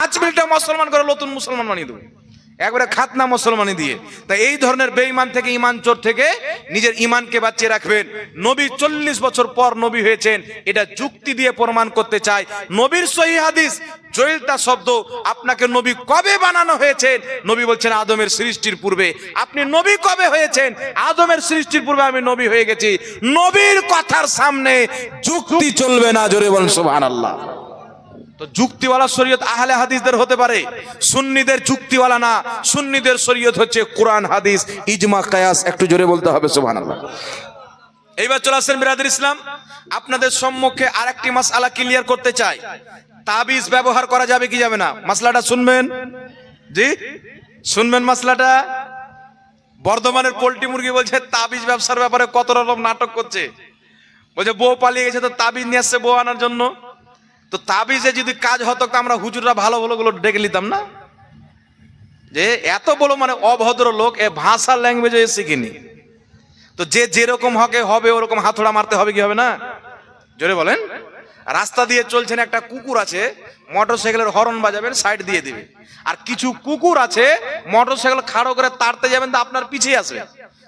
5 মিনিটে মুসলমান করে নতুন মুসলমান বানিয়ে দেবো, একবারে খাতনা মুসলমানি দিয়ে। তাই এই ধরনের বেঈমান থেকে, ঈমান চোর থেকে নিজের ঈমানকে বাঁচিয়ে রাখবেন। নবী 40 বছর পর নবী হয়েছেন, এটা যুক্তি দিয়ে প্রমাণ করতে চাই। নবীর সহিহ হাদিস, জয়িলতা শব্দ, আপনাকে নবী কবে বানানো হয়েছে? নবী বলছেন আদমের সৃষ্টির পূর্বে। আপনি নবী কবে হয়েছেন? আদমের সৃষ্টির পূর্বে আমি নবী হয়ে গেছি। নবীর কথার সামনে যুক্তি চলবে না, জোরে বলেন সুবহানাল্লাহ। তো যুক্তিওয়ালা শরীয়ত আহলে হাদিসদের হতে পারে, সুন্নিদের যুক্তিওয়ালা না। সুন্নিদের শরীয়ত হচ্ছে কোরআন, হাদিস, ইজমা, কিয়াস। একটু জোরে বলতে হবে সুবহানাল্লাহ। এইবার চলে আসেন বিরাদর ইসলাম, আপনাদের সম্মুখে আরেকটি মাসআলা ক্লিয়ার করতে চাই। তাবিজ ব্যবহার করা যাবে কি যাবে না? মাসলাটা শুনবেন, জি শুনবেন মাসলাটা। বর্ধমানের পোল্ট্রি মুরগি বলছে তাবিজ ব্যবসার ব্যাপারে কত রকম নাটক করছে। বলছে বউ পালিয়ে গেছে তো তাবিজ নিয়ে আসছে বউ আনার জন্য। তো তাবিজে যদি কাজ হতো তো আমরা হুজুররা ভালো ভালো গুলো ডেকে নিতাম না? যে এত বড় মানে অভদ্র লোক, এ ভাষা ল্যাঙ্গুয়েজে শিখিনি। তো যে যেরকম হবে ওরকম হাতড়া মারতে হবে কি হবে না? জোরে বলেন। রাস্তা দিয়ে চলছেন, একটা কুকুর আছে, মোটরসাইকেলের হর্ন বাজাবেন, সাইড দিয়ে দিবে। আর কিছু কুকুর আছে মোটরসাইকেল খাড়ো করে তাড়তে যাবেন তো আপনার পিছিয়ে আসবে,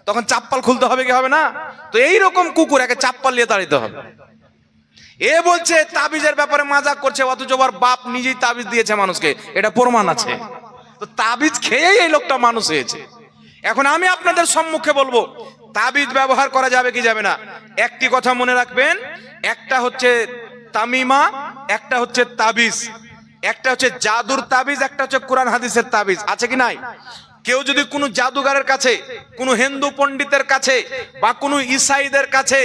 তখন চাপ্পাল খুলতে হবে কি হবে না? তো এইরকম কুকুর একে চাপ্পাল দিয়ে তাড়িতে হবে। এ বলছে তাবিজের ব্যাপারে মজাক করছে, অথচ ওর বাপ নিজেই তাবিজ দিয়েছে মানুষকে, এটা প্রমাণ আছে। তো তাবিজ খেয়েই এই লোকটা মানুষ হয়েছে। এখন আমি আপনাদের সম্মুখে বলবো তাবিজ ব্যবহার করা যাবে কি যাবে না। একটি কথা মনে রাখবেন, একটা হচ্ছে তামিমা, একটা হচ্ছে তাবিজ, একটা হচ্ছে জাদুর তাবিজ, একটা হচ্ছে কোরআন হাদিসের তাবিজ। আছে কি নাই? কেউ যদি কোনো জাদুগারের কাছে, কোনো হিন্দু পণ্ডিতের কাছে বা কোনো ঈসাইদের কাছে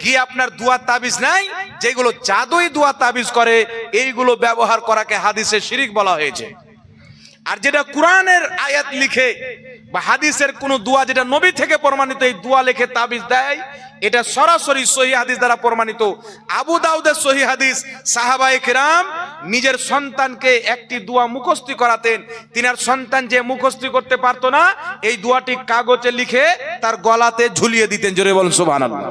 গিয়ে আপনার দুয়া তাবিজ নাই, যেগুলো জাদুই দুয়া তাবিজ করে, এইগুলো ব্যবহার করাকে হাদিসে শিরিক বলা হয়েছে। আর যেটা কোরআনের আয়াত লিখে বা হাদিসের কোনো দোয়া যেটা নবী থেকে প্রমাণিত, এই দোয়া লিখে তাবিজ দেয়, এটা সরাসরি সহিহ হাদিস দ্বারা প্রমাণিত। আবু দাউদের সহিহ হাদিস, সাহাবায়ে কেরাম নিজের সন্তানকে একটি দোয়া মুখস্থ করাতেন। তিনার সন্তান যে মুখস্থ করতে পারতো না, এই দোয়াটি কাগজে লিখে তার গলাতে ঝুলিয়ে দিতেন। জোরে বলেন সুবহানাল্লাহ।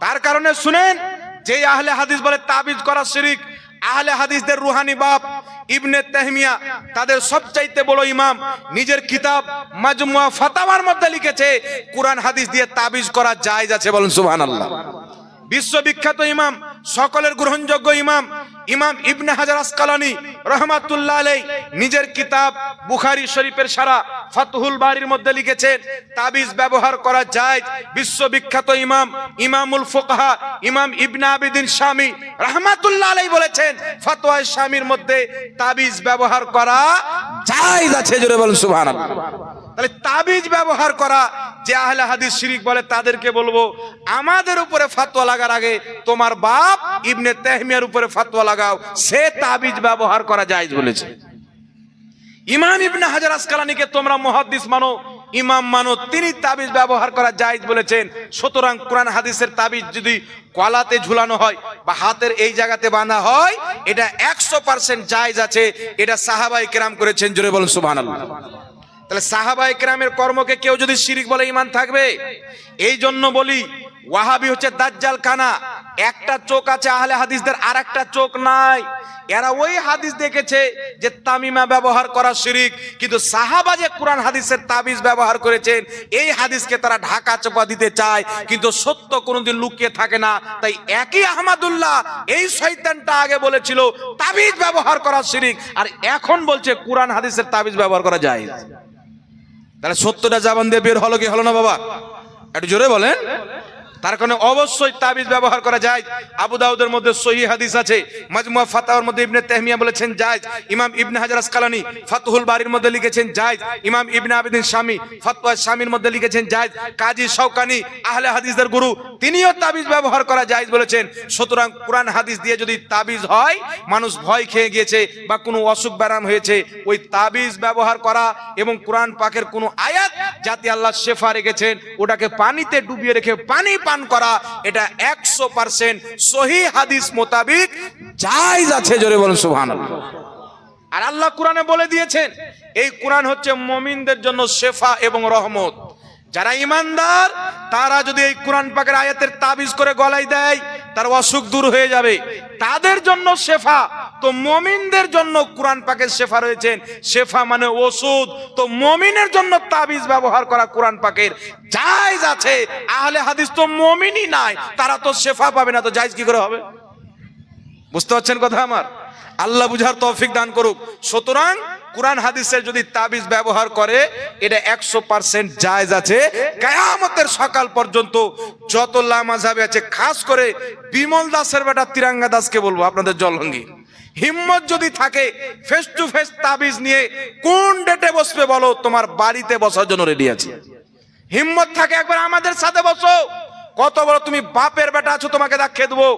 তার কারণে শুনেন, যে আহলে হাদিস বলে তাবিজ করা শিরিক, আহলে হাদিসদের রুহানি বাপ ইবনে তাইমিয়া, তাদের সবচাইতে বড় ইমাম, নিজের কিতাব মাজমুয়া ফাতাওয়ার মধ্যে লিখেছে কোরআন হাদিস দিয়ে তাবিজ করা জায়েজ আছে। বলেন সুবহানাল্লাহ। বিশ্ববিখ্যাত ইমাম, সকলের গ্রহণযোগ্য ইমাম, ইমাম ইবনে হাজার আসকালানী রাহমাতুল্লাহ আলাইহি নিজের কিতাব বুখারী শরীফের সারা ফাতহুল বারীর মধ্যে লিখেছেন তাবিজ ব্যবহার করা জায়েজ। বিশ্ববিখ্যাত ইমাম, ইমামুল ফুকাহা, ইমাম ইবনে আবিদিন শামী রাহমাতুল্লাহ আলাইহি বলেছেন ফতোয়া শামীর মধ্যে তাবিজ ব্যবহার করা জায়েজ আছে। জোরে বলেন সুবহানাল্লাহ। তাহলে তাবিজ ব্যবহার করা যে আহলে হাদিস শিরিক বলে, তাদেরকে বলবো আমাদের উপরে ফতোয়া লাগার আগে তোমার বাপ ইবনে তাইমিয়ার উপরে ফতোয়া লাগাও, সে তাবিজ ব্যবহার করা জায়েজ বলেছে। ইমাম ইবনে হাজার আসকালানীকে তোমরা মুহাদ্দিস মানো, ইমাম মানো, তিনি তাবিজ ব্যবহার করা জায়েজ বলেছেন। সুতরাং কোরআন হাদিসের তাবিজ যদি গলাতে ঝুলানো হয় বা হাতের এই জায়গাতে বাঁধা হয়, এটা 100% জায়েজ আছে। এটা সাহাবায়ে কেরাম করেছেন। জোরে বলুন সুবহানাল্লাহ। তাহলে সাহাবায়ে কেরামের কর্মকে কেউ যদি শিরিক বলে ঈমান থাকবে? এই জন্য বলি ওয়াহাবি হচ্ছে দাজ্জাল খানা। একটা চোখ আছে আহলে হাদিসদের, আর একটা চোখ নাই। এরা ওই হাদিস দেখেছে যে তামিমা ব্যবহার করা শিরিক, কিন্তু সাহাবা যে কোরআন হাদিসের তাবিজ ব্যবহার করেছেন, এই হাদিসকে তারা ঢাকা চাপা দিতে চায়, কিন্তু সত্য কোনোদিন লুকিয়ে থাকে না। তাই একই আহমদুল্লাহ এই শয়তানটা আগে বলেছিল তাবিজ ব্যবহার করা শিরিক, আর এখন বলছে কোরআন হাদিসের তাবিজ ব্যবহার করা জায়েজ। তাহলে সত্যটা জবান দিয়ে বের হলো কি হলো না বাবা? একটু জোরে বলেন। তার কারণে অবশ্যই তাবিজ ব্যবহার করা যায়। আবু দাউদের মধ্যে সহিহ হাদিস আছে, মাজমুয়া ফাতাওয়ার মধ্যে ইবনে তাইমিয়া বলেছেন জায়েজ, ইমাম ইবনে হাজার আসকালানী ফাতহুল বারীর মধ্যে লিখেছেন জায়েজ, ইমাম ইবনে আবিদিন শামী ফতোয়া শামীর মধ্যে লিখেছেন জায়েজ, কাজী শওকানী আহলে হাদিসদের গুরু, তিনিও তাবিজ ব্যবহার করা জায়েজ বলেছেন। সুতরাং কোরআন হাদিস দিয়ে যদি তাবিজ হয়, মানুষ ভয় খেয়ে গিয়েছে বা কোনো অসুখ ব্যারাম হয়েছে, ওই তাবিজ ব্যবহার করা এবং কোরআন পাকের কোনো আয়াত যাতে আল্লাহ শেফা রেখেছেন, ওটাকে পানিতে ডুবিয়ে রেখে পানি পান করা, এটা 100% সহিহ হাদিস মোতাবিক জায়েজ আছে। জোরে বলুন সুবহানাল্লাহ। আর আল্লাহ কোরআনে বলে দিয়েছেন এই কোরআন হচ্ছে মুমিনদের জন্য শেফা এবং রহমত। যারা ঈমানদার তারা যদি এই কোরআন পাকের আয়াতের তাবিজ করে গলায় দেয়, তার অসুখ দূর হয়ে যাবে, তাদের জন্য শেফা। তো মুমিনদের জন্য কোরআন পাকের শেফা রয়েছেন। শেফা মানে ওষুধ। তো মুমিনের জন্য তাবিজ ব্যবহার করা কোরআন পাকের জায়েজ আছে। আহলে হাদিস তো মুমিনই নাই, তারা তো শেফা পাবে না, তো জায়েজ কি করে হবে? বুঝতে পারছেন কথা আমার? আল্লাহ বুঝার তৌফিক দান করুক। সুতরাং কোরআন হাদিসের যদি তাবিজ ব্যবহার করে এটা 100% জায়েজ আছে। কিয়ামতের সকাল পর্যন্ত যত লামাযহাবে আছে, খাস করে বিমল দাসের বেটা তিরাঙ্গা দাসকে বলবো, আপনাদের জলঙ্গি হিম্মত যদি থাকে ফেস টু ফেস তাবিজ নিয়ে কোন ডেটে বসবে বলো, তোমার বাড়িতে বসার জন্য রেডি আছে। হিম্মত থাকে একবার আমাদের সাথে বসো। কত বড় তুমি বাপের বেটা আছো, তোমাকে দেখিয়ে দেবো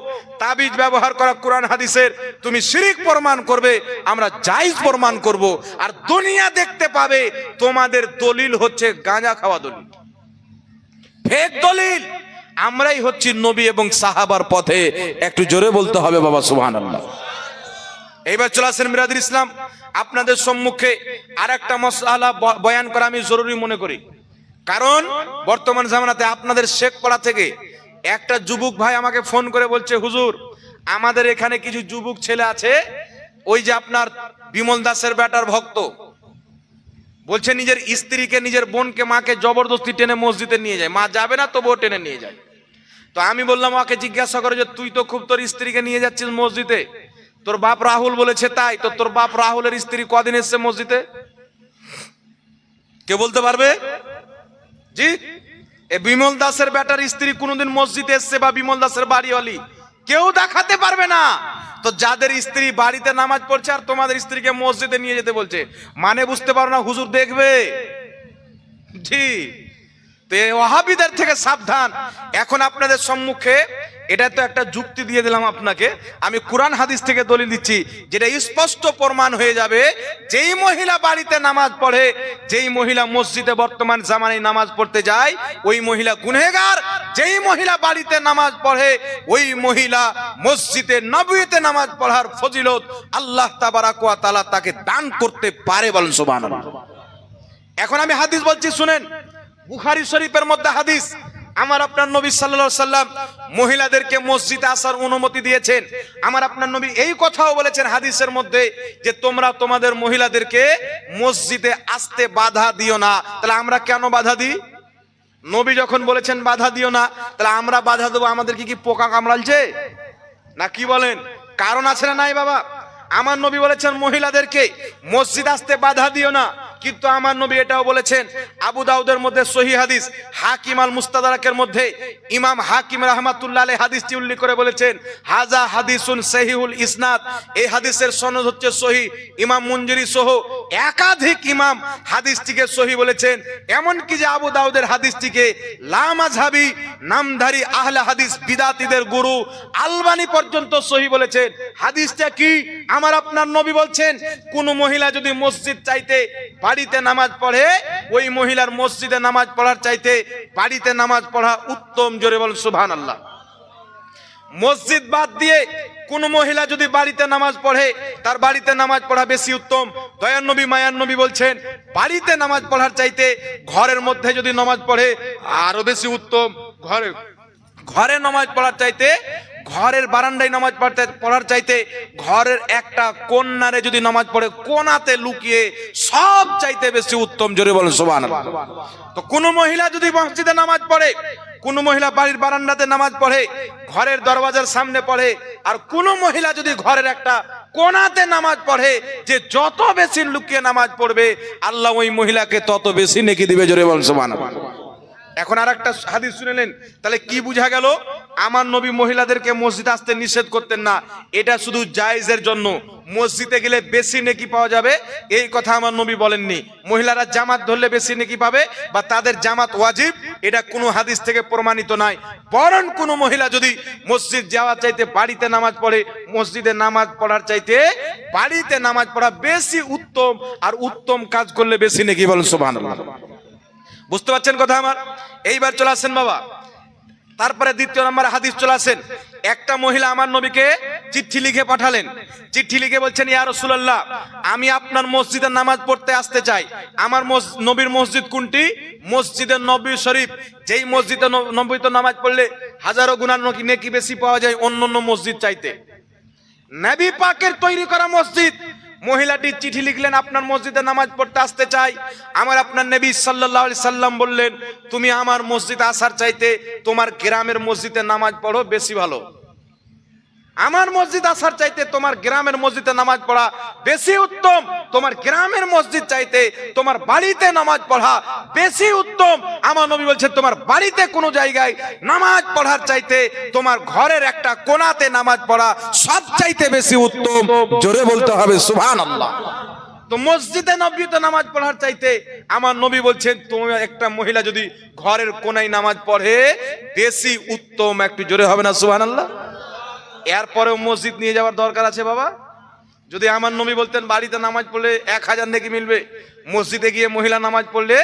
তাবিজ ব্যবহার করা কোরআন হাদিসের তুমি শিরিক প্রমাণ করবে, আমরা জায়েজ প্রমাণ করব। আর দুনিয়া দেখতে পাবে তোমাদের দলিল হচ্ছে গাঁজা খাওয়া দলিল, ফেক দলিল। আমরাই হচ্ছি নবী এবং সাহাবার পথে। একটু জোরে বলতে হবে বাবা সুবহানাল্লাহ। এইবার চলে আসেন বিরাদর ইসলাম, আপনাদের সম্মুখে আর একটা মাসআলা বয়ান করা আমি জরুরি মনে করি। কারণ বর্তমান জামানাতে আপনাদের শেখপাড়া থেকে একটা যুবক ভাই আমাকে ফোন করে বলছে, হুজুর আমাদের এখানে কিছু যুবক ছেলে আছে, ওই যে আপনার বিমল দাসের বেটার ভক্ত, বলছে নিজের স্ত্রীকে, নিজের বোনকে, মাকে জবরদস্তি টেনে মসজিদে নিয়ে যায়, মা যাবে না তবুও টেনে নিয়ে যায়। তো আমি বললাম, ওকে জিজ্ঞাসা করে যে তুই তো খুব তোর স্ত্রীকে নিয়ে যাচ্ছিস মসজিদে, তোর বাপ রাহুল বলেছে তাই, তো তোর বাপ রাহুলের স্ত্রী কদিন এসছে মসজিদে? কে বলতে পারবে? জি, এই বিমল দাসের বেটার স্ত্রী কোনদিন মসজিদে এসছে বা বিমল দাসের বাড়িওয়ালি কেউ দেখাতে পারবে না। তো যাদের স্ত্রী বাড়িতে নামাজ পড়ছে আর তোমাদের স্ত্রীকে মসজিদে নিয়ে যেতে বলছে, মানে বুঝতে পারো না হুজুর দেখবে? জি, তো এই ওয়াহাবিদের থেকে সাবধান। এখন আপনাদের সম্মুখে এটা তো একটা যুক্তি দিয়ে দিলাম আপনাকে, আমি কোরআন হাদিস থেকে দলিল দিচ্ছি, যেটা স্পষ্ট প্রমাণ হয়ে যাবে। যেই মহিলা বাড়িতে নামাজ পড়ে, যেই মহিলা মসজিদে বর্তমান জামানায় নামাজ পড়তে যায়, ওই মহিলা গুনহেগার। যেই মহিলা বাড়িতে নামাজ পড়ে, ওই মহিলা মসজিদে নববীতে নামাজ পড়ার ফজিলত আল্লাহ তাবারাক ওয়া তাআলা তাকে দান করতে পারে, বলেন সুবহানাল্লাহ। এখন আমি হাদিস বলছি, শুনেন। বুখারী শরীফের মধ্যে হাদিস, আমার আপনার নবী সাল্লাল্লাহু আলাইহি সাল্লাম মহিলাদেরকে মসজিদে আসার অনুমতি দিয়েছেন। আমার আপনার নবী এই কথাও বলেছেন হাদিসের মধ্যে যে তোমরা তোমাদের মহিলাদেরকে মসজিদে আসতে বাধা দিও না। তাহলে আমরা কেন বাধা দিই? নবী যখন বলেছেন বাধা দিও না, তাহলে আমরা বাধা দেবো? আমাদেরকে কি পোকা কামড়ালছে না কি বলেন? কারণ আছে না নাই বাবা? আমার নবী বলেছেন মহিলাদেরকে মসজিদ আসতে বাধা দিও না, কিন্তু আমার নবী এটাও বলেছেন, আবু দাউদের মধ্যে সহিহ হাদিস, হাকিম আল মুস্তাদরাকের মধ্যে ইমাম হাকিম রাহমাতুল্লাহ আলাইহি হাদিসটি উল্লেখ করে বলেছেন, হাজা হাদিসুন সহিহুল ইসনাদ, এই হাদিসের সনদ হচ্ছে সহিহ। ইমাম মুনজিরি সহ একাধিক ইমাম হাদিসটিকে সহিহ বলেছেন। এমন কি যে আবু দাউদের হাদিসটিকে লা মাযহাবি নামধারী আহলে হাদিস বিদাতীদের গুরু আলবানী পর্যন্ত সহিহ বলেছেন। হাদিসটা কি? আমার আপনার নবী বলছেন, কোন মহিলা যদি মসজিদ চাইতে বাড়িতে নামাজ পড়ে, ওই মহিলার মসজিদে নামাজ পড়ার চাইতে বাড়িতে নামাজ পড়া উত্তম। জোরে বলেন সুবহানাল্লাহ। মসজিদ বাদ দিয়ে কোন মহিলা যদি বাড়িতে নামাজ পড়ে, তার বাড়িতে নামাজ পড়া বেশি উত্তম। দয়ার নবী মায়ার নবী বলছেন, বাড়িতে নামাজ পড়ার চাইতে ঘরের মধ্যে যদি নামাজ পড়ে আরো বেশি উত্তম। ঘরে নামাজ পড়ার চাইতে, ঘরের বারান্দায় নামাজ পড়ার চাইতে ঘরের একটা কোণারে যদি নামাজ পড়ে, কোণাতে লুকিয়ে, সব চাইতে বেশি উত্তম। জোরে বলেন সুবহানাল্লাহ। তো কোন মহিলা যদি মসজিদে নামাজ পড়ে, কোন মহিলা বাড়ির বারান্দাতে নামাজ পড়ে, ঘরের দরওয়াজার সামনে পড়ে, আর কোন মহিলা যদি ঘরের একটা কোণাতে নামাজ পড়ে, যে যত বেশি লুকিয়ে নামাজ পড়বে আল্লাহ ওই মহিলাকে তত বেশি নেকি দিবে। জোরে বলেন সুবহানাল্লাহ। এখন আর একটা হাদিস শুনেলেন, তাহলে কি বুঝা গেল? আমার নবী মহিলাদেরকে মসজিদে আসতে নিষেধ করতেন না, এটা শুধু জায়েজের জন্য। মসজিদে গেলে বেশি নেকি পাওয়া যাবে এই কথা আমার নবী বলেননি। মহিলারা জামাত ধরলে বেশি নেকি পাবে বা তাদের জামাত ওয়াজিব, এটা কোনো হাদিস থেকে প্রমাণিত নয়। বরং কোনো মহিলা যদি মসজিদ যাওয়ার চাইতে বাড়িতে নামাজ পড়ে, মসজিদে নামাজ পড়ার চাইতে বাড়িতে নামাজ পড়া বেশি উত্তম, আর উত্তম কাজ করলে বেশি নেকি। বলেন সুবহানাল্লাহ। বুঝতে পারছেন কথা আমার? এইবার চলে আসেন বাবা, তারপরে দ্বিতীয় নম্বর হাদিস চলে আসেন। একটা মহিলা আমার নবীকে চিঠি লিখে পাঠালেন। চিঠি লিখে বলছেন, ইয়া রাসূলুল্লাহ, আমি আপনার মসজিদে নামাজ পড়তে আসতে চাই। আমার নবীর মসজিদ কোনটি? মসজিদে নববী শরীফ, যেই মসজিদে নববীতে নামাজ পড়লে হাজারো গুনাহ নেকি বেশি পাওয়া যায় অন্য অন্য মসজিদ চাইতে। নবী পাকের তৈরি করা মসজিদ। মহিলাটি চিঠি লিখলেন, আপনার মসজিদে নামাজ পড়তে আসতে চাই। আমার আপনার নবী সাল্লাল্লাহু আলাইহি সাল্লাম বললেন, তুমি আমার মসজিদে আসার চাইতে তোমার গ্রামের মসজিদে নামাজ পড়ো বেশি ভালো। আমার মসজিদ আসার চাইতে তোমার গ্রামের মসজিদে নামাজ পড়া বেশি উত্তম। তোমার গ্রামের মসজিদ চাইতে তোমার বাড়িতে নামাজ পড়া বেশি উত্তম। আমার নবী বলছেন, তোমার বাড়িতে কোনো জায়গায় নামাজ পড়ার চাইতে তোমার ঘরের একটা কোণাতে নামাজ পড়া সব চাইতে বেশি উত্তম। জোরে বলতে হবে সুবহানাল্লাহ। তো মসজিদে নববীতে নামাজ পড়ার চাইতে আমার নবী বলছেন, তুমি একটা মহিলা যদি ঘরের কোণায় নামাজ পড়ে বেশি উত্তম। একটু জোরে হবে না সুবহানাল্লাহ? এরপরেও মসজিদ নিয়ে যাওয়ার দরকার আছে বাবা। যদি আমার নবী বলতেন বাড়িতে নামাজ পড়লে 1000 নেকি মিলবে, মসজিদে গিয়ে মহিলা নামাজ পড়লে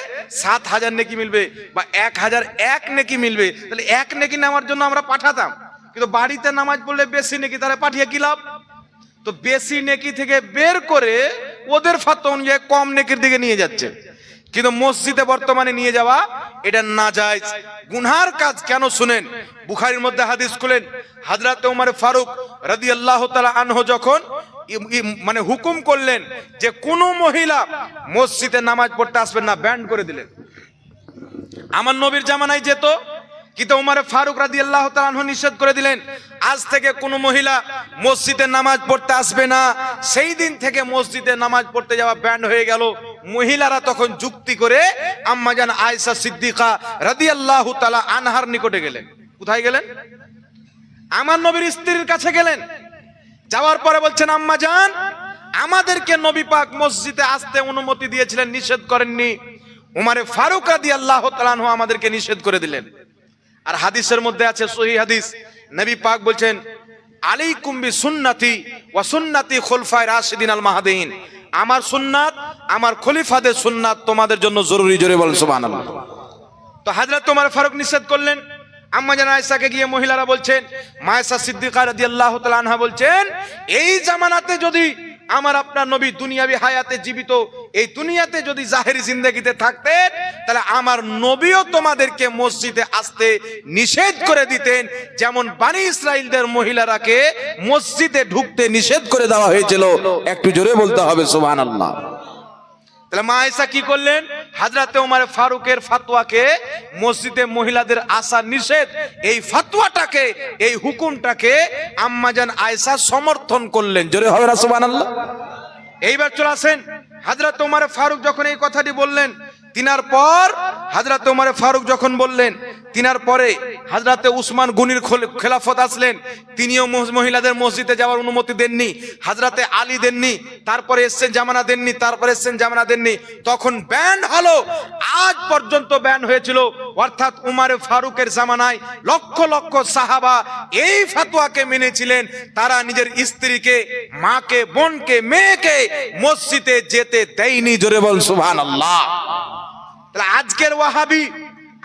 7000 নেকি মিলবে বা 1001 নেকি মিলবে, তাহলে 1 নেকি নেওয়ার জন্য আমরা পাঠাতাম। কিন্তু বাড়িতে নামাজ পড়লে বেশি নেকি, তাহলে পাঠিয়ে কি লাভ? তো বেশি নেকি থেকে বের করে ওদের ফাতোয়া অনুযায়ী কম নেকির দিকে নিয়ে যাচ্ছে। কিন্তু মসজিদে বর্তমানে নিয়ে যাওয়া এটা নাজায়েজ, গুনহার কাজ। কেন শুনেন, বুখারীর মধ্যে হাদিস খুলেন, হযরত ওমর ফারুক রাদিয়াল্লাহু তাআলা আনহু যখন মানে হুকুম করলেন যে কোন মহিলা মসজিদে নামাজ পড়তে আসবেন না, ব্যান করে দিলেন। আমার নবীর জামানায় যেত, কিন্তু ওমর ফারুক রাদিয়াল্লাহু তাআলা আনহু নিষেধ করে দিলেন, আজ থেকে কোনো মহিলা মসজিদে নামাজ পড়তে আসবে না। সেই দিন থেকে মসজিদে নামাজ পড়তে যাওয়া ব্যান হয়ে গেল। মহিলারা তখন যুক্তি করে আম্মাজান আয়েশা সিদ্দিকা রাদিয়াল্লাহু তাআলা আনহার নিকটে গেলেন। কোথায় গেলেন? আমার নবীর স্ত্রীর কাছে গেলেন। যাওয়ার পরে বলছেন, আম্মাজান, আমাদেরকে নবী পাক মসজিদে আসতে অনুমতি দিয়েছিলেন, নিষেধ করেননি। ওমর ফারুক রাদিয়াল্লাহু তাআলা আনহু আমাদেরকে নিষেধ করে দিলেন। আর হাদিসের মধ্যে আছে, সহিহ হাদিস, নবী পাক বলছেন, আলাইকুম বিসুন্নতি ওয়া সুন্নতি খুলফায়ে রাশিদিন আল মাহদিয়িন, আমার সুন্নাত, আমার খলিফাদের সুন্নাত তোমাদের জন্য জরুরি। জোরে বলেন সুবহানাল্লাহ। তো হযরত ওমর ফারুক নিষেধ করলেন। আম্মা জান আয়েশাকে গিয়ে মহিলারা বলছেন, মায়েশা সিদ্দিকা রাদিয়াল্লাহু তাআলা আনহা বলছেন, এই জামানাতে যদি আমার আপনার নবী দুনিয়াবী হায়াতে জীবিত, এই দুনিয়াতে যদি জাহেরি জিন্দেগিতে থাকতেন, তাহলে আমার নবীও তোমাদেরকে মসজিদে আসতে নিষেধ করে দিতেন, যেমন বনি ইসরাইলদের মহিলারাকে মসজিদে ঢুকতে নিষেধ করে দেওয়া হয়েছিল। একটু জোরে বলতে হবে সুবহানাল্লাহ। তাহলে মা আয়েশা কি করলেন? হযরত ওমর ফারুকের ফতোয়াকে, মসজিদে মহিলাদের আসা নিষেধ, এই ফতোয়াটাকে, এই হুকুমটাকে আম্মাজান আয়েশা সমর্থন করলেন। জোরে হবে না সুবহানাল্লাহ? এইবার চলে আসেন, হযরত ওমর ফারুক যখন এই কথাটি বললেন, তিনার পর হযরত ওমর ফারুক যখন বললেন, তিনার পরে হযরতে উসমান গনির খেলাফত আসলেন, তিনিও মহিলাদের মসজিদে যাওয়ার অনুমতি দেননি। হযরতে আলী দেননি, তারপরে এসেছেন জামানা দেননি, তারপরে এসেছেন জামানা দেননি। তখন ব্যান হলো, আজ পর্যন্ত ব্যান হয়েছিল। অর্থাৎ উমর ফারুকের জামানায় লক্ষ লক্ষ সাহাবা এই ফতোয়াকে মেনেছিলেন। তারা নিজের স্ত্রীকে, মাকে, বোনকে, মেয়েকে মসজিদে যেতে দেয়নি। জোরে বল সুবহানাল্লাহ। তাহলে আজকের ওয়াহাবি,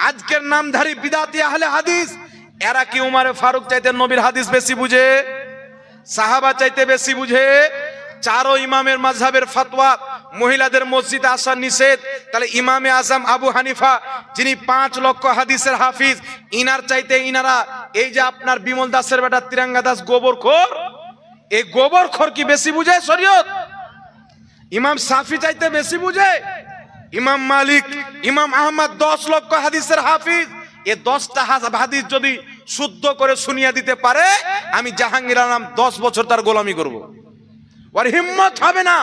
আজকের নামধারী বিদাতি আহলে হাদিস, এরা কি উমর ফারুক চাইতে নবীর হাদিস বেশি বুঝে, সাহাবা চাইতে বেশি বুঝে? চারো ইমামের মাযহাবের ফতোয়া মহিলাদের মসজিদে আসা নিষেধ। তাহলে ইমামে আজম আবু হানিফা, যিনি 5 লক্ষ হাদিসের হাফিজ, ইনার চাইতে ইনারা, এই যে আপনার বিমল দাসের বেটা তিরঙ্গা দাস গোবরখোর, এই গোবরখোর কি বেশি বুঝে শরীয়ত? ইমাম শাফি চাইতে বেশি বুঝে? ইমাম মালিক, ইমাম আহমদ 10 লক্ষ হাদিসের হাফিজ, এই 10টা হাদিস যদি শুদ্ধ করে শুনিয়ে দিতে পারে, আমি জাহাঙ্গীর আলম 10 বছর তার গোলামি করব। ওর হিম্মত হবে না।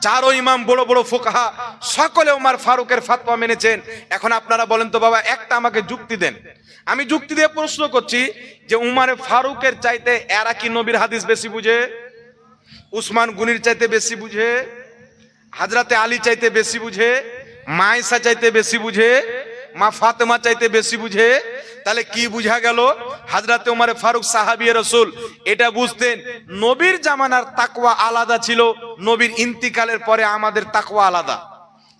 চারো ইমাম বড় বড় ফুকাহা সকলে ওমর ফারুকের ফতোয়া মেনেছেন। এখন আপনারা বলেন তো বাবা, একটা আমাকে যুক্তি দেন। আমি যুক্তি দিয়ে প্রশ্ন করছি যে উমর ফারুকের চাইতে এরা কি নবীর হাদিস বেশি বুঝে? উসমান গনির চাইতে বেশি বুঝে? হযরতে আলী চাইতে বেশি বুঝে? মা আয়েশা চাইতে বেশি বুঝে? মা ফাতেমা চাইতে বেশি বুঝে? তাহলে কি বুঝা গেল? হযরত ওমর ফারুক সাহাবী রাসূল, এটা বুঝতেন নবীর জামানার তাকওয়া আলাদা ছিল, নবীর ইন্তিকালের পরে আমাদের তাকওয়া আলাদা।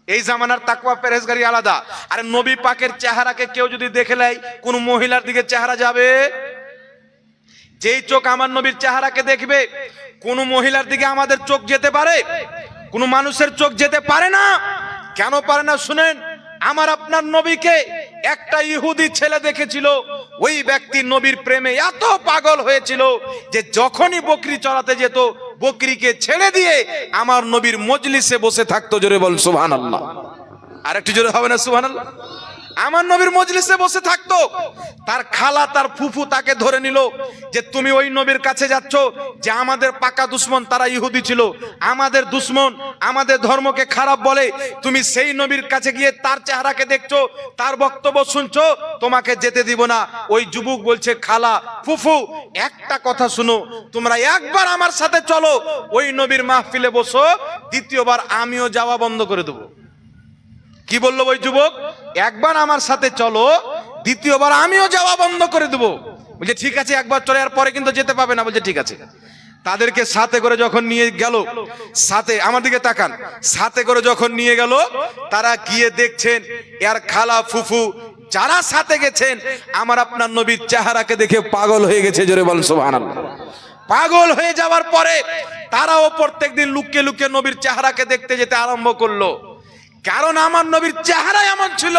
এই জামানার তাকওয়া পরহেজগারি আলাদা। আর নবী পাকের চেহারাকে কেউ যদি দেখে নেয়, কোন মহিলার দিকে চেহারা যাবে? যেই চোখ আমার নবীর চেহারাকে দেখবে, কোন মহিলার দিকে আমাদের চোখ যেতে পারে? কোন মানুষের চোখ যেতে পারে না। কেন পারে না শুনেন, আমার আপনার নবীকে একটা ইহুদি ছেলে দেখেছিল, ওই ব্যক্তি নবীর প্রেমে এত পাগল হয়েছিল যে যখনই বকরি চড়াতে যেত বকরিকে ছেড়ে দিয়ে আমার নবীর মজলিসে বসে থাকতো। জোরে বল সুবহানাল্লাহ। আর একটু জোরে হবে না সুবহানাল্লাহ? আমার নবীর মজলিসে বসে থাকতো। তার খালা তার ফুফু তাকে ধরে নিল যে তুমি ওই নবীর কাছে যাচ্ছ যে আমাদের পাকা দুশমন, তারা ইহুদি ছিল, আমাদের দুশমন, আমাদের ধর্মকে খারাপ বলে, তুমি সেই নবীর কাছে গিয়ে তার চেহারাকে দেখছো, তার বক্তব্য শুনছো, তোমাকে যেতে দিব না। ওই যুবক বলছে খালা ফুফু একটা কথা শুনো, তোমরা একবার আমার সাথে চলো, ওই নবীর মাহফিলে বসো, দ্বিতীয়বার আমিও যাওয়া বন্ধ করে দেবো। কি বললো ওই যুবক? একবার আমার সাথে চলো, দ্বিতীয়বার আমিও যাওয়া বন্ধ করে দেবো। বলছে ঠিক আছে, একবার চলে, আর পরে কিন্তু যেতে পাবে না। বলছে ঠিক আছে। তাদেরকে সাথে করে যখন নিয়ে গেল, সাথে আমার দিকে তাকান, সাথে করে যখন নিয়ে গেল, তারা গিয়ে দেখছেন এর খালা ফুফু যারা সাথে গেছেন আমার আপনার নবীর চেহারাকে দেখে পাগল হয়ে গেছে। জোরে বল সুবহানাল্লাহ। পাগল হয়ে যাওয়ার পরে তারাও প্রত্যেকদিন লুকিয়ে লুকিয়ে নবীর চেহারাকে দেখতে যেতে আরম্ভ করলো। কারণ আমার নবীর চেহারা এমন ছিল,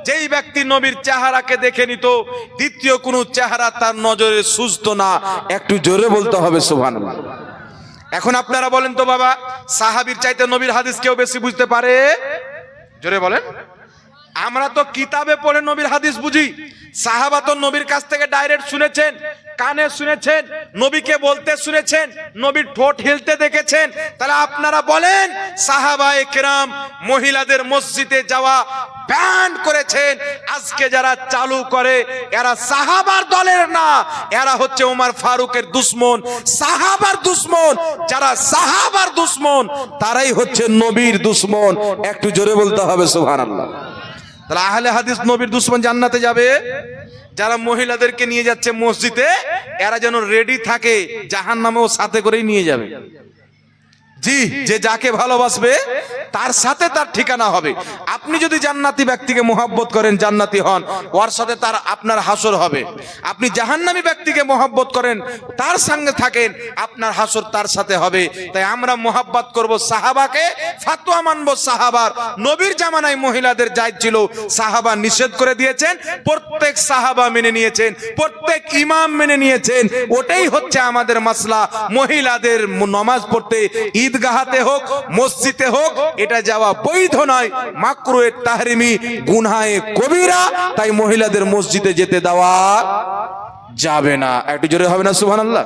যেই ব্যক্তি নবীর চেহারাকে দেখে নিত দ্বিতীয় কোন চেহারা তার নজরে সুজতো না। একটু জোরে বলতে হবে সুবহানাল্লাহ। এখন আপনারা বলেন তো বাবা, সাহাবীর চাইতে নবীর হাদিস কেউ বেশি বুঝতে পারে? জোরে বলেন। আমরা তো কিতাবে পড়ে নবীর হাদিস বুঝি, সাহাবা তো নবীর কাছ থেকে ডাইরেক্ট শুনেছেন, কানে শুনেছেন, নবীকে বলতে শুনেছেন, নবীর ঠোঁট হিলতে দেখেছেন। তাহলে আপনারা বলেন সাহাবায়ে কেরাম মহিলাদের মসজিদে যাওয়া ব্যান করেছেন, আজকে যারা চালু করে এরা সাহাবার দলের না, এরা হচ্ছে ওমর ফারুকের দুশমন, সাহাবার দুশমন। যারা সাহাবার দুশমন তারাই হচ্ছে নবীর দুশমন। একটু জোরে বলতে হবে সুবহানাল্লাহ। তাহলে আহলে হাদিস নবীর দুশমন জান্নাতে যাবে। যারা মহিলাদেরকে নিয়ে যাচ্ছে মসজিদে, এরা যেন রেডি থাকে জাহান্নামেও সাথে করেই নিয়ে যাবে। জি, যে যাকে ভালোবাসবে তার সাথে তার ঠিকানা হবে। আপনি যদি জান্নাতি ব্যক্তিকে মোহাব্বত করেন, জান্নাতি হন, ওর সাথে তার আপনার হাসর হবে। আপনি জাহান্নামী ব্যক্তিকে মোহাব্বত করেন, তার সঙ্গে থাকেন, আপনার হাসর তার সাথে হবে। তাই আমরা মোহাব্বত করব সাহাবাকে, ফাতোয়া মানব সাহাবার। নবীর জামানায় মহিলাদের জায়েজ ছিল, সাহাবা নিষেধ করে দিয়েছেন, প্রত্যেক সাহাবা মেনে নিয়েছেন, প্রত্যেক ইমাম মেনে নিয়েছেন। ওটাই হচ্ছে আমাদের মাসলা। মহিলাদের নামাজ পড়তে ঈদগাহতে হোক, মসজিদে হোক, এটা যাওয়া বৈধ নয়, মাকরুহে তাহরিমি, গুনাহে কবিরা। তাই মহিলাদের মসজিদে যেতে দেওয়া যাবে না। একটু জোরে হবে না সুবহানাল্লাহ?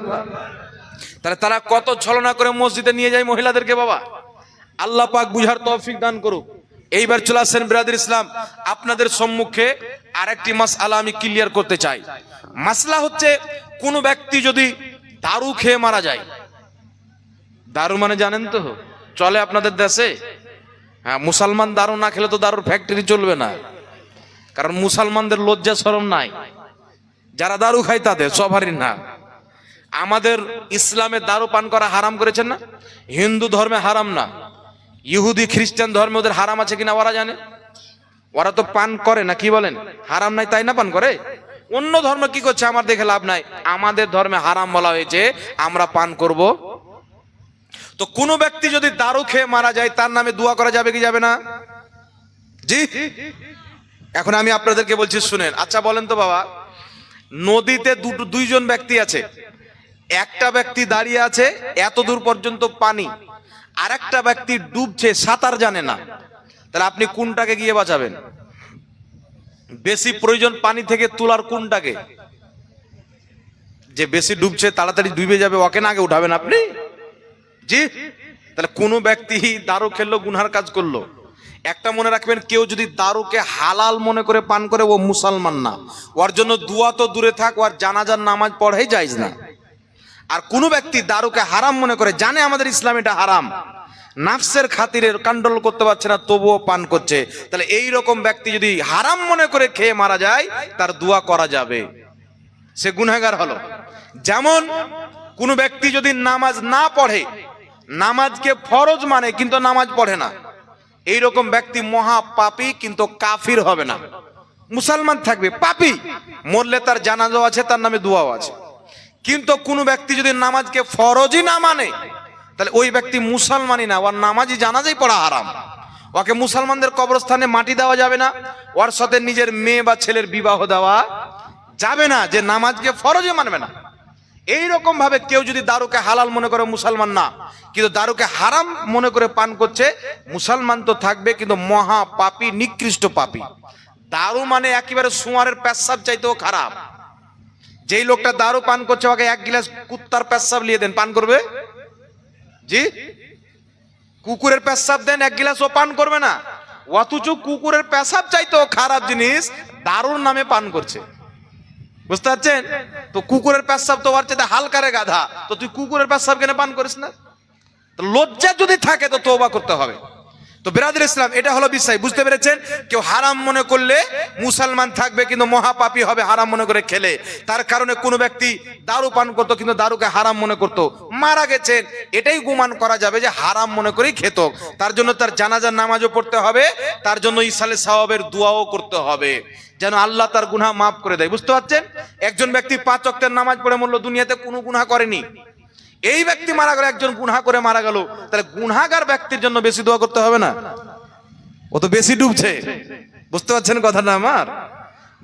তাহলে তারা কত ছলনা করে মসজিদে নিয়ে যায় মহিলাদেরকে। বাবা আল্লাহ পাক বুঝার তৌফিক দান করুক। এইবার চলে আসেন ব্রাদার ইসলাম, আপনাদের সম্মুখে আরেকটি মাসআলা আমি ক্লিয়ার করতে চাই। মাসলা হচ্ছে, কোন ব্যক্তি যদি দারু খেয়ে মারা যায়, দারু মানে জানেন তো চলে আপনাদের দেশে? হ্যাঁ, মুসলমান দারু না খেলে তো দারুর ফ্যাক্টরি চলবে না, কারণ মুসলমানদের লজ্জা শরম নাই। যারা দারু খায় তাদের সবারই না। আমাদের ইসলামে দারু পান করা হারাম করেছেন না? হিন্দু ধর্মে হারাম না, ইহুদি খ্রিস্টান ধর্মে ওদের হারাম আছে কিনা ওরা জানে? ওরা তো পান করে না, কি বলেন? হারাম নাই তাই না পান করে। অন্য ধর্ম কি করছে আমার দেখে লাভ নাই, আমাদের ধর্মে হারাম বলা হয়েছে, আমরা পান করব। তো কোন ব্যক্তি যদি দারু খেয়ে মারা যায়, তার নামে দোয়া করা যাবে কি যাবে না? জি। এখন আমি আপনাদেরকে বলছি শুনেন। আচ্ছা বলেন তো বাবা, নদীতে দুইজন ব্যক্তি আছে, একটা ব্যক্তি দাঁড়িয়ে আছে এত দূর পর্যন্ত পানি, আর একটা ব্যক্তি ডুবছে, সাঁতার জানে না, তাহলে আপনি কোনটাকে গিয়ে বাঁচাবেন? বেশি প্রয়োজন পানি থেকে তোলার কোনটাকে? যে বেশি ডুবছে, তাড়াতাড়ি ডুবে যাবে, ওকে না আগে উঠাবেন আপনি? জি। তাহলে কোন ব্যক্তি দারু খেললো, গুনহার কাজ করলো, একটা মনে রাখবেন, কেউ যদি দারুকে হালাল মনে করে পান করে, ও মুসলমান না। ওর জন্য দুয়া তো দূরে থাক, ওর জানাজার নামাজ পড়াই জায়েজ না। আর কোন ব্যক্তি দারুকে হারাম মনে করে, জানে আমাদের ইসলাম এটা হারাম, নাফসের খাতিরে কন্ট্রোল করতে পারছে না, তবুও পান করছে, তাহলে এই রকম ব্যক্তি যদি হারাম মনে করে খেয়ে মারা যায়, তার দোয়া করা যাবে, সে গুনাহগার হলো। যেমন কোন ব্যক্তি যদি নামাজ না পড়ে, নামাজকে ফরজ মানে কিন্তু নামাজ পড়ে না, এই রকম ব্যক্তি মহা পাপী, কিন্তু কাফির হবে না, মুসলমান থাকবে, পাপী, মরলে তার জানাজাও আছে, তার নামে দোয়াও আছে। কিন্তু কোন ব্যক্তি যদি নামাজকে ফরজই না মানে, তাহলে ওই ব্যক্তি মুসলমানই না, ওর নামাজই জানাজাই পড়া হারাম। ওকে মুসলমানদের কবরস্থানে মাটি দেওয়া যাবে না, ওর সাথে নিজের মেয়ে বা ছেলের বিবাহ দেওয়া যাবে না, যে নামাজকে ফরজে মানবে না। এইরকম ভাবে কেউ যদি দারুকে হালাল মনে করে মুসলমান না, কিন্তু দারুকে হারাম মনে করে পান করছে, মুসলমান তো থাকবে কিন্তু মহা পাপী, নিকৃষ্ট পাপী। দারু মানে একেবারে সুয়ারের পেশাব চাইতেও খারাপ। যেই লোকটা দারু পান করছে ওকে এক গিলাস কুত্তার পেশাব নিয়ে দেন, পান করবে? জি, কুকুরের পেশাব দেন এক গিলাস, ও পান করবে না। অথচ কুকুরের পেশাব চাইতেও খারাপ জিনিস দারুর নামে পান করছে, বুঝতে পারছেন? তো কুকুরের পেশাব তো ওর চাইতে হালকারে গাধা, তো তুই কুকুরের পেশাব কেন পান করিস না? তো লজ্জা যদি থাকে তো তওবা করতে হবে। তো বিরাদর ইসলাম, এটা হলো বিষয়, বুঝতে পেরেছেন? কেউ হারাম মনে করলে মুসলমান থাকবে কিন্তু মহাপাপী হবে হারাম মনে করে খেলে। তার কারণে কোনো ব্যক্তি দারু পান করতো কিন্তু দারুকে হারাম মনে করতো, মারা গেছেন, এটাই গুমান করা যাবে যে হারাম মনে করেই খেত। তার জন্য তার জানাজার নামাজও পড়তে হবে, তার জন্য ইসালে সাওয়াবের দোয়াও করতে হবে যেন আল্লাহ তার গুনাহ মাফ করে দেয়, বুঝতে পারছেন? একজন ব্যক্তি 5 ওয়াক্তের নামাজ পড়ে মরল, দুনিয়াতে কোনো গুনাহ করেনি, এই ব্যক্তি মারা গেল, একজন গুনাহ করে মারা গেল, তাহলে গুনাহগার ব্যক্তির জন্য বেশি দোয়া করতে হবে না? ও তো বেশি ডুবছে, বুঝতে পারছেন কথাটা আমার?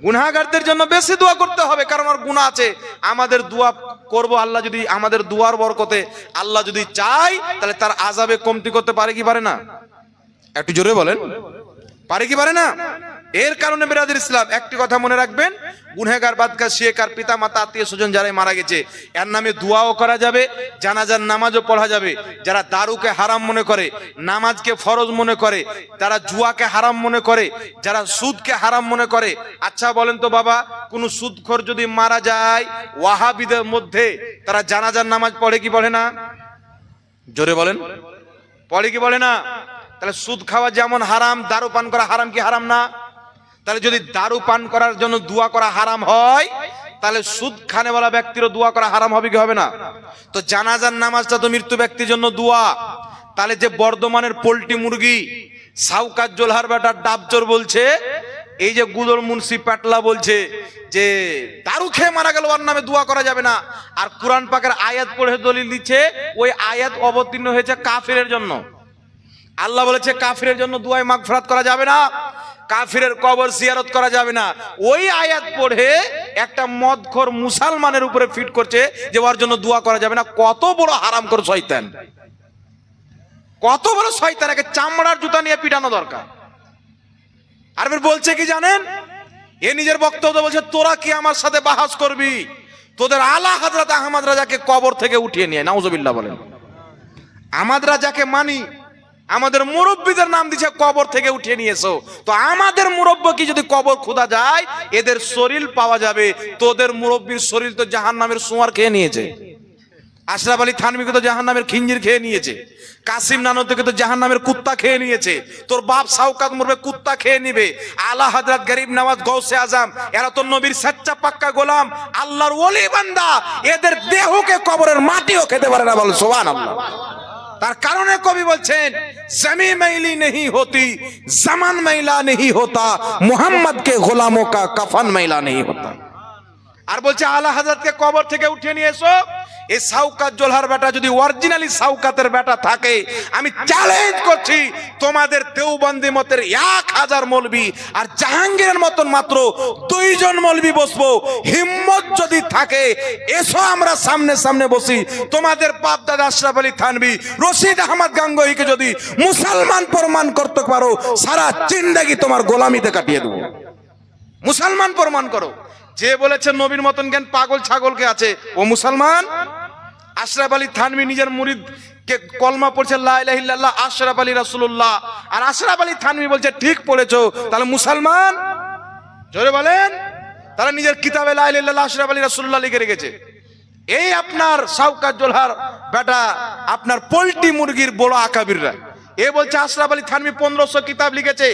গুনাহগারদের জন্য বেশি দোয়া করতে হবে, কারণ আমার গুনাহ আছে। আমাদের দোয়া করব, আল্লাহ যদি আমাদের দুয়ার বরকতে আল্লাহ যদি চায়, তাহলে তার আযাবে কমতি করতে পারে কি পারে না? একটু জোরে বলেন, পারে কি পারে না? এর কারণে বিরাদর ইসলাম একটি কথা মনে রাখবেন, গুনহেগার, বাদকার, শিয়েকার, পিতা মাতা, আত্মীয় স্বজন যারাই মারা গেছে, এর নামে দোয়াও করা যাবে, জানাজার নামাজও পড়া যাবে। যারা দারুকে হারাম মনে করে, নামাজকে ফরজ মনে করে, যারা জুয়াকে হারাম মনে করে, যারা সুদকে হারাম মনে করে, আচ্ছা বলেন তো বাবা, কোন সুদখোর যদি মারা যায়, ওয়াহাবিদের মধ্যে তারা জানাজার নামাজ পড়ে কি পড়ে না? জোরে বলেন, পড়ে কি পড়ে না? তাহলে সুদ খাওয়া যেমন হারাম, দারু পান করা হারাম কি হারাম না? তাহলে যদি দারু পান করার জন্য দোয়া করা হারাম হয়, তাহলে সুদ খানেওয়ালা ব্যক্তিরও দোয়া করা হারাম হবে কি হবে না? তো জানাজার নামাজটা তো মৃত্যু ব্যক্তির জন্য দোয়া। তাহলে যে বর্ধমানের পোল্ট্রি মুরগি সাউকাত জোলহার বেটা ডাবজোর বলছে, এই যে গুদর মুন্সি পাটলা বলছে যে দারু খেয়ে মারা গেল ওর নামে দোয়া করা যাবে না, আর কোরআন পাকের আয়াত পড়ে দলিল দিচ্ছে, ওই আয়াত অবতীর্ণ হয়েছে কাফিরের জন্য। আল্লাহ বলেছে কাফিরের জন্য দোয়ায় মাগফিরাত করা যাবে না, কাফিরের কবর জিয়ারত করা যাবে না। ওই আয়াত পড়ে একটা মদখোর মুসলমানের উপরে ফিট করছে যে ওর জন্য দোয়া করা যাবে না। কত বড় হারামখোর শয়তান, কত বড় শয়তান! একে চামড়ার জুতা নিয়ে পিটানো দরকার। আর বলছে কি জানেন, এ নিজের বক্তব্য বলছে, তোরা কি আমার সাথে বাহাস করবি? তোদের আলা হযরত আহমদ রাজাকে কবর থেকে উঠিয়ে নিয়ে, নাউজুবিল্লাহ বলেন। আহমদ রাজাকে মানি, আমাদের মুরব্বীদের নাম দিছে কবর থেকে উঠিয়ে নিয়েছো, তো আমাদের মুরব্বী কি যদি কবর খোদা যায়, এদের শরীর পাওয়া যাবে। তোদের মুরব্বীর শরীর তো জাহান্নামের সুয়ার খেয়ে নিয়েছে, আশরাফ আলী থানভীকে তো জাহান্নামের খিঞ্জির খেয়ে নিয়েছে, কাসিম নানতকে তো জাহান্নামের কুত্তা খেয়ে নিয়েছে, তোর বাপ শাওকাত মরবে, কুত্তা খেয়ে নিবে। আলা হযরত গরিব নওয়াজ, গৌসে আজম, এরা তো নবীর সচ্চা পাক্কা গোলাম, আল্লাহর ওলি বান্দা, এদের দেহকে কবরের মাটিও খেতে পারে না, বল সুবহানাল্লাহ। তার কারণে কবি বলছেন, জমি मैली नहीं होती, जमान मैला नहीं होता, मोहम्मद के गुलामों का कफन मैला नहीं होता। আর বলছে আলা হযরতকে কবর থেকে উঠিয়ে নিয়ে এসো। এই শাওকাত জোলহার বেটা যদি অরিজিনালি শাওকাতের বেটা থাকে, আমি চ্যালেঞ্জ করছি, তোমাদের দেওবন্দি মতের 1000 মৌলবি আর জাহাঙ্গীরের মতন মাত্র 2 জন মৌলবি বসবো। হিম্মত যদি থাকে এসো, আমরা সামনে সামনে বসি। তোমাদের বাপ দাদা আশরাফ আলী থানভী, রশিদ আহমদ গাঙ্গুহিকে যদি মুসলমান প্রমাণ করতে পারো, সারা জিন্দেগি তোমার গোলামিতে কাটিয়ে দেবো। মুসলমান প্রমাণ করো। যে বলেছে নবীর মতন জ্ঞান পাগল ছাগলকে আছে, ও মুসলমান? আশরাফ আলী থানভী নিজের মুরিদ কে কলমা পড়ছে লা ইলাহা ইল্লাল্লাহ আশরাফ আলী রাসূলুল্লাহ, আর আশরাফ আলী থানভী বলছে ঠিক পড়েছো, তাহলে মুসলমান? জোরে বলেন। তারা নিজের কিতাবে লা ইলাহা ইল্লাল্লাহ আশরাফ আলী রাসূলুল্লাহ লিখে রেখেছে। এই আপনার শাওকাত জোলহার বেটা, আপনার পোল্ট্রি মুরগির বড় আকাবিররা, এ বলছে আশরাফ আলী থানভী 1500 কিতাব লিখেছে।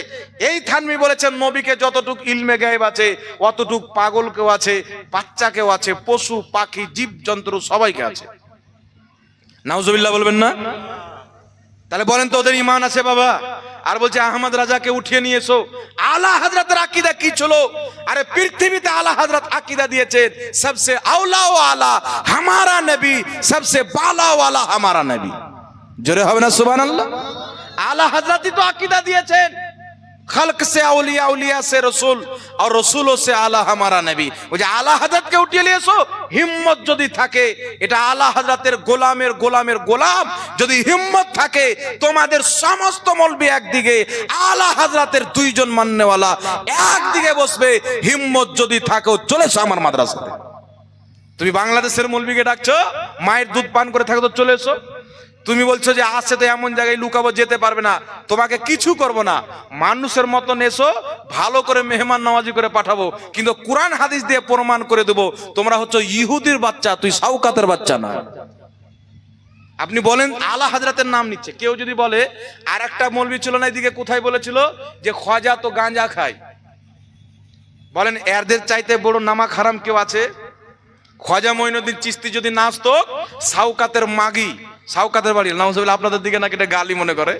এই থানভী বলেছেন নবীকে যতটুক ইলমে গায়েব আছে, অতটুক পাগলকেও আছে, বাচ্চাকেও আছে, পশু পাখি জীব জন্তু সবাইকে আছে। নাউজুবিল্লাহ বলবেন না? তাহলে বলেন তো ওদের ঈমান আছে বাবা? আর বলছে আহমদ রাজাকে উঠিয়ে নিয়ে এসো। আলা হযরতের আকীদা কি ছিল? আরে পৃথিবীতে আলা হযরত আকীদা দিয়েছেন, সবসে আওলা ও আলা হামারা নবী, সবসে বালা ওয়ালা হামারা নবী। জোরে হবে না সুবহানাল্লাহ? आला हजरत ही तो अकीदा दिए खल्क से औलिया, औलिया से रसूल और रसूलों से आला हमारा नबी। वो जो आला हजरत के उठिए लिए सो हिम्मत যদি থাকে এটা আলা হযরতের গোলামের গোলামের গোলাম যদি হিম্মত থাকে তোমাদের সমস্ত মৌলবি একদিকে আলা হযরতের দুইজন মাননেওয়ালা একদিকে বসবে হিম্মত যদি থাকে চলে এসো আমার মাদ্রাসাতে। তুমি বাংলাদেশের মৌলবিকে ডাকছো মায়ের দুধ পান করে থাকো তো চলে এসো। তুমি বলছো যে আসছে তো এমন জায়গায় লুকাবো যেতে পারবে না, তোমাকে কিছু করব না, মানুষের মতন এসো, ভালো করে মেহমান নওয়াজি করে পাঠাবো, কিন্তু কোরআন হাদিস দিয়ে প্রমাণ করে দেবো তোমরা হচ্ছে ইহুদির বাচ্চা, তুই সাউকাতের বাচ্চা না। আপনি বলেন আলা হযরতের নাম নিচ্ছে, কেউ যদি বলে আর একটা মৌলবি ছিল না এদিকে কোথায় বলেছিল যে খাজা তো গাঁজা খায়, বলেন এরদের চাইতে বড় নামাক হারাম কেউ আছে? খাজা মঈনুদ্দিন চিশতি যদি না আসতো সাউকাতের মাগি, সাউকাতের বাড়ি নাউজুবিল্লাহ, আপনাদের দিকে নাকি এটা গালি মনে করে,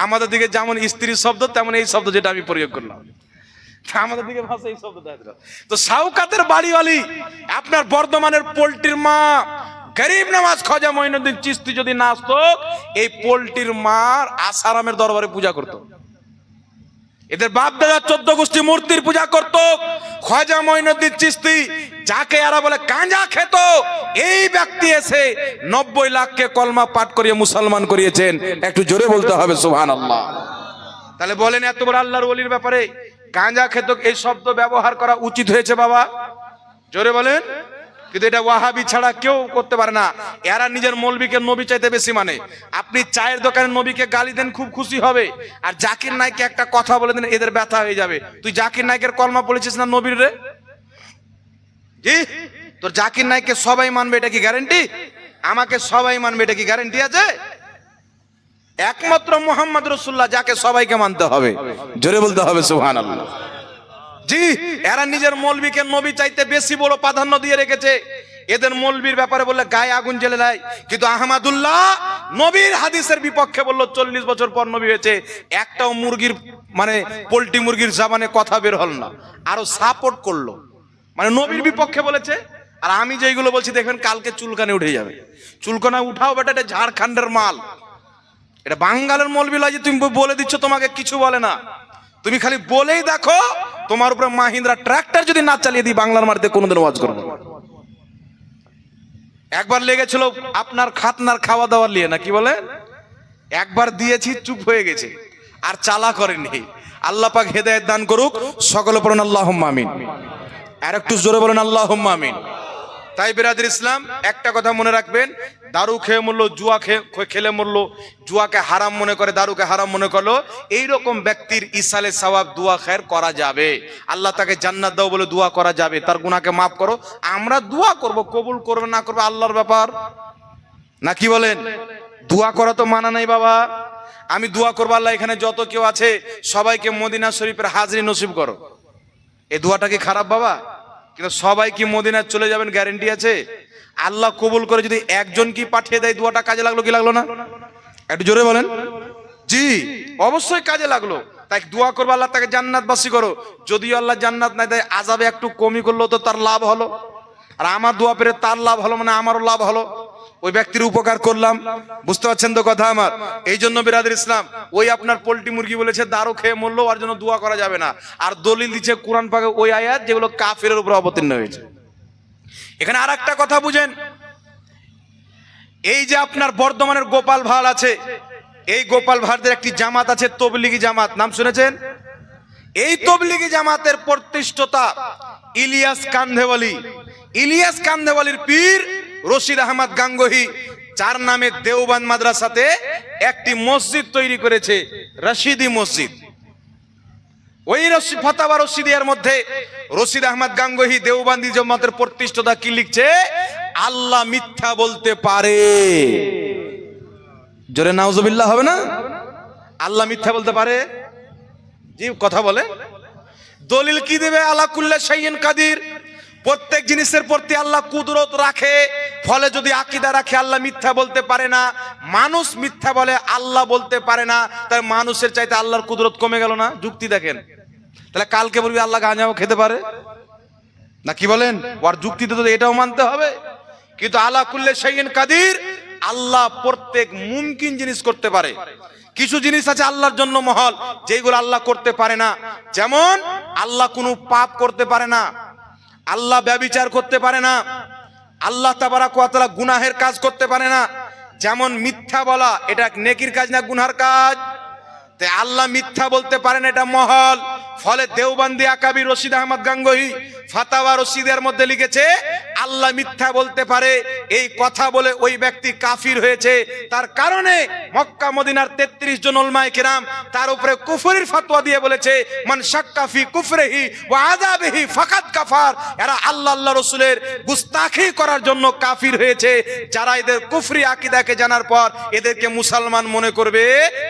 আমাদের দিকে যেমন স্ত্রীর শব্দ তেমন এই শব্দ যেটা আমি প্রয়োগ করলাম, আমাদের দিকে ভাষা এই শব্দ। তো সাউকাতের বাড়িওয়ালি আপনার বর্ধমানের পোল্ট্রির মা গরিব নওয়াজ খাজা মঈনুদ্দিন চিশতি যদি না আসতো এই পোল্ট্রির মার আসারামের দরবারে পূজা করতো। এদের বাপ দাদা 14 গোষ্ঠী মূর্তির পূজা করত। খাজা মঈনুদ্দিন চিশতি যাকে এরা বলে গাঁজা খেত, এই ব্যক্তি এসে 90 লাখকে কলমা পাঠ করিয়ে মুসলমান করিয়েছেন। একটু জোরে বলতে হবে সুবহানাল্লাহ। তাহলে বলেন এত বড় আল্লাহর ওলির ব্যাপারে গাঁজা খেত এই শব্দ ব্যবহার করা উচিত হয়েছে বাবা? জোরে বলেন। কিন্তু এটা ওয়াহাবি ছাড়া কেউ করতে পারে না। এরা নিজের মৌলবীকে নবী চাইতে বেশি মানে। আপনি চায়ের দোকানে নবীকে গালি দেন খুব খুশি হবে, আর জাকির নাইককে একটা কথা বলে দেন এদের ব্যথা হয়ে যাবে। তুই জাকির নাইকের কলমা পড়েছিস না নবীর রে? জি, তোর জাকির নাইককে সবাই মানবে এটা কি গ্যারান্টি? আমাকে সবাই মানবে এটা কি গ্যারান্টি আছে? একমাত্র মুহাম্মদ রাসূলুল্লাহ যাকে সবাইকে মানতে হবে। জোরে বলতে হবে সুবহানাল্লাহ। জি, এরা নিজের মৌলবীকে নবী চাইতে বেশি বড় প্রাধান্য দিয়ে রেখেছে। এদের মৌলবীর ব্যাপারে বললে গায়ে আগুন জ্বলে যায়। কিন্তু আহমদুল্লাহ নবীর হাদিসের বিপক্ষে বলল 40 বছর পর নবী হয়েছে, একটাও মুরগির মানে পোল্ট্রি মুরগির জবানে কথা বের হল না, আরো সাপোর্ট করলো, মানে নবীর বিপক্ষে বলেছে। আর আমি যেগুলো বলছি দেখবেন কালকে চুলকানে উঠে যাবে। চুলকানা উঠাও বেটা, এটা ঝাড়খণ্ডের মাল, এটা বাঙ্গালের মৌলবী লয় যে তুমি বলে দিচ্ছ তোমাকে কিছু বলে না। তুমি খালি বলেই দেখো, তোমার উপরে মাহিন্দ্রা ট্রাক্টর যদি না চালিয়ে দিই বাংলার মাটিতে কোনোদিন ওয়াজ করবো। একবার লেগেছিল আপনার খাতনার খাওয়া দাওয়ার নিয়ে, না কি বলে, একবার দিয়েছি চুপ হয়ে গেছে আর চালা করেনি। আল্লাহ পাক হেদায়েত দান করুক, সকলে পড়ুন আল্লাহুম্মা আমিন। আর একটু জোরে বলেন আল্লাহুম্মা আমিন। তাই বিরাদর ইসলাম একটা কথা মনে রাখবেন, দারু খেয়ে মরলো, জুয়া খেলে মরলো, জুয়াকে হারাম মনে করে দারুকে হারাম মনে করলো, এইরকম ব্যক্তির ইসালে সওয়াব দোয়া খায়ের করা যাবে। আল্লাহ তাকে জান্নাত দাও বলে দোয়া করা যাবে, তার গুনাহকে মাফ করো। আমরা দোয়া করব, কবুল করবে না করবে আল্লাহর ব্যাপার, না কি বলেন? দোয়া করা তো মানা নাই বাবা। আমি দোয়া করবো আল্লাহ এখানে যত কেউ আছে সবাইকে মদিনা শরীফের হাজরি নসিব করো, এই দোয়াটা কি খারাপ বাবা? কিন্তু সবাই কি মদিনায় চলে যাবেন গ্যারান্টি আছে? আল্লাহ কবুল করে যদি একজন কি পাঠিয়ে দেয় দোয়াটা কাজে লাগলো কি লাগলো না? একটু জোরে বলেন। জি, অবশ্যই কাজে লাগলো। তাই দোয়া করবো আল্লাহ তাকে জান্নাতবাসী করো। যদিও আল্লাহ জান্নাত নাই দেয়, আযাবে একটু কমই করলো তো তার লাভ হলো, আর আমার দোয়া পেরে তার লাভ হলো মানে আমারও লাভ হলো, ওই ব্যক্তির উপকার করলাম। বুঝতে পারছেন তো কথা আমার? এই জন্য বিরাদর ইসলাম ওই আপনার পোল্ট্রি মুরগি বলেছে দারু খেয়ে মরলো, ওর জন্য দোয়া করা যাবে না। আর দলিল দিচ্ছে কোরআন পাকে ওই আয়াত যেগুলো কাফিরের উপর অবতীর্ণ হয়েছে। এখানে আর একটা কথা বুঝেন, এই যে আপনার বর্ধমানের গোপাল ভাঁড় আছে, এই গোপাল ভাঁড়দের একটি জামাত আছে তবলিগি জামাত, নাম শুনেছেন? এই তবলিগি জামাতের প্রতিষ্ঠাতা ইলিয়াস কান্ধেওয়ালি, ইলিয়াস কান্ধেওয়ালির পীর রশিদ আহমদ গাঙ্গোহী, যার নামে দেওবন্দ মাদ্রাসাতে একটি মসজিদ তৈরি করেছে, রশিদি মসজিদ। ওই ফাতাওয়া রশিদিয়ার মধ্যে রশিদ আহমদ গাঙ্গোহী দেওবন্দি জামাতের প্রতিষ্ঠাতা কি লিখছে? আল্লাহ মিথ্যা বলতে পারে। জোরে নাউজুবিল্লাহ হবে না? আল্লাহ মিথ্যা বলতে পারে, জি কথা বলে। দলিল কি দেবে? আলা কুল্লি শাইইন কাদির, প্রত্যেক জিনিসের প্রতি আল্লাহ কুদরত রাখে, ফলে যদি আকীদা রাখে আল্লাহ মিথ্যা বলতে পারে না, মানুষ মিথ্যা বলে আল্লাহ বলতে পারে না, তাই মানুষের চাইতে আল্লাহর কুদরত কমে গেল না? যুক্তি দেখেন। তাহলে কালকে বলবি আল্লাহ গাঁজাও খেতে পারে না, কি বলেন? ওর যুক্তিতে তো এটাও মানতে হবে। কিন্তু আলা কুল্লি শাইইন কাদির, আল্লাহ প্রত্যেক মুমকিন জিনিস করতে পারে। কিছু জিনিস আছে আল্লাহর জন্য মহল, যেগুলো আল্লাহ করতে পারে না। যেমন আল্লাহ কোনো পাপ করতে পারে না, আল্লাহ ব্যভিচার করতে পারে না, আল্লাহ তাবারাক ওয়া তাআলা গুনাহের কাজ করতে পারে না। যেমন মিথ্যা বলা, এটা নেকির কাজ না গুনার কাজ? তাই আল্লাহ মিথ্যা বলতে পারেন, এটা মহল। ফলে দেওবন্দি আকাবি রশিদ আহমদ গাঙ্গোহী ফাতাওয়া রশিদের মধ্যে লিখেছে, আল্লাহ মিথ্যা বলতে পারে, এই কথা বলে ওই ব্যক্তি কাফির হয়েছে। তার কারণে মক্কা মদিনার 33 জন উলামায়ে কেরাম তার উপরে কুফরির ফতোয়া দিয়ে বলেছে, মান শাক্কা ফি কুফরিহি ওয়া আযাবিহি ফাকাদ কাফার। এরা আল্লাহ রাসূলের গুস্তাখি করার জন্য কাফির হয়েছে। যারা এদের কুফরি আকীদাকে জানার পর এদেরকে মুসলমান মনে করবে,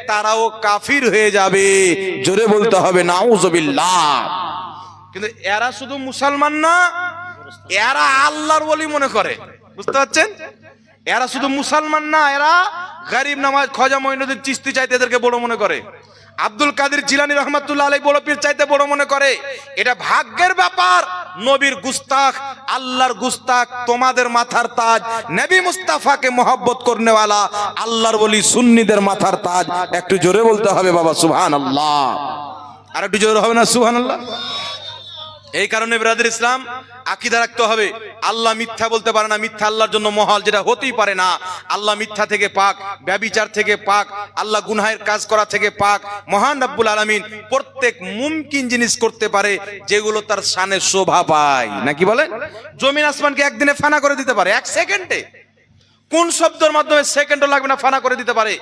তারাও কাফির হয়ে যাবে। জোরে বলতে হবে নাউযুবিল্লাহ। কিন্তু এরা শুধু মুসলমান না, এরা আল্লাহর ওলি মনে করে। বুঝতে পারছেন? এরা শুধু মুসলমান না, এরা গরিব নামাজ খাজা মঈনুদ্দিন চিশতি চাইতে এদেরকে বড় মনে করে, আব্দুল কাদের জিলানী রহমাতুল্লাহ আলাইহি বড় পীর চাইতে বড় মনে করে। এটা ভাগ্যের ব্যাপার। নবীর গুস্তাখ, আল্লাহর গুস্তাখ, তোমাদের মাথার তাজ, নবী মুস্তাফাকে মহব্বত করনেওয়ালা আল্লাহর ওলি সুন্নিদের মাথার তাজ। একটু জোরে বলতে হবে বাবা সুবহানাল্লাহ। আর একটু জোরে হবে না সুবহানাল্লাহ? এই কারণে ব্রাদার ইসলাম আকীদা রাখতে হবে, আল্লাহ মিথ্যা বলতে পারে না, মিথ্যা আল্লাহর জন্য মহল, যেটা হতেই পারে না। আল্লাহ মিথ্যা থেকে পাক, ব্যভিচার থেকে পাক, আল্লাহ গুনাহের কাজ করা থেকে পাক। মহান রব্বুল আলামিন প্রত্যেক মুমকিন জিনিস করতে পারে যেগুলো তার শানে শোভা পায়। নাকি বলেন? জমিন আসমানকে একদিনে ফানা করে দিতে পারে, এক সেকেন্ডে। কোন শব্দের মাধ্যমে সেকেন্ডও লাগবে না, ফানা করে দিতে পারে।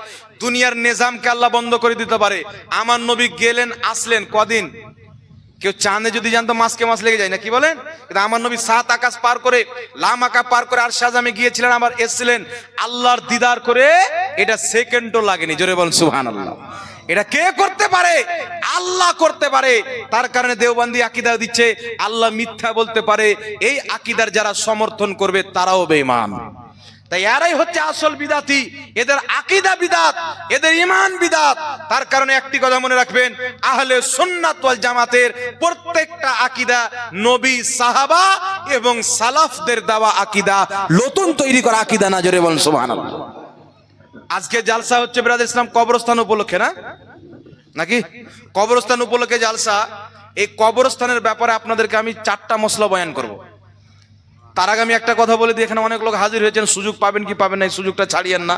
দুনিয়ার নিজামকে আল্লাহ বন্ধ করে দিতে পারে। আমার নবী গেলেন আসলেন কদিন? কেউ চাঁদে যদি জানতো মাসকে মাস লেগে যায় না, কি বলেন? কিন্তু আমার নবী 7 আকাশ পার করে, লামাকা পার করে আর শাহজামে গিয়েছিলেন, আবার এসেছিলেন আল্লাহর দিদার করে। এটা সেকেন্ডও লাগেনি। জোরে বলুন সুবহানাল্লাহ। এটা কে করতে পারে? আল্লাহ করতে পারে। তার কারণে দেওবন্দি আকীদা দিচ্ছে আল্লাহ মিথ্যা বলতে পারে। এই আকীদার যারা সমর্থন করবে তারাও বেঈমান। তাই এরাই হচ্ছে আসল বিদাতি। এদের আকীদা বিদাত, এদের ঈমান বিদাত। তার কারণে একটি কথা মনে রাখবেন, আহলে সুন্নাত ওয়াল জামাতের প্রত্যেকটা আকীদা নবী, সাহাবা এবং সালাফদের দেওয়া আকীদা, নতুন তৈরি করা আকীদা না। জোরে বলুন সুবহানাল্লাহ। আজকে জালসা হচ্ছে ব্রাদার ইসলাম কবরস্থান উপলক্ষে, না নাকি? কবরস্থান উপলক্ষে জালসা। এই কবরস্থানের ব্যাপারে আপনাদেরকে আমি 4টা মসলা বয়ান করব। তার আগে আমি একটা কথা বলে দিই, এখানে অনেক লোক হাজির হয়েছেন, সুযোগ পাবেন কি পাবেন না, এই সুযোগটা ছাড়িয়েন না।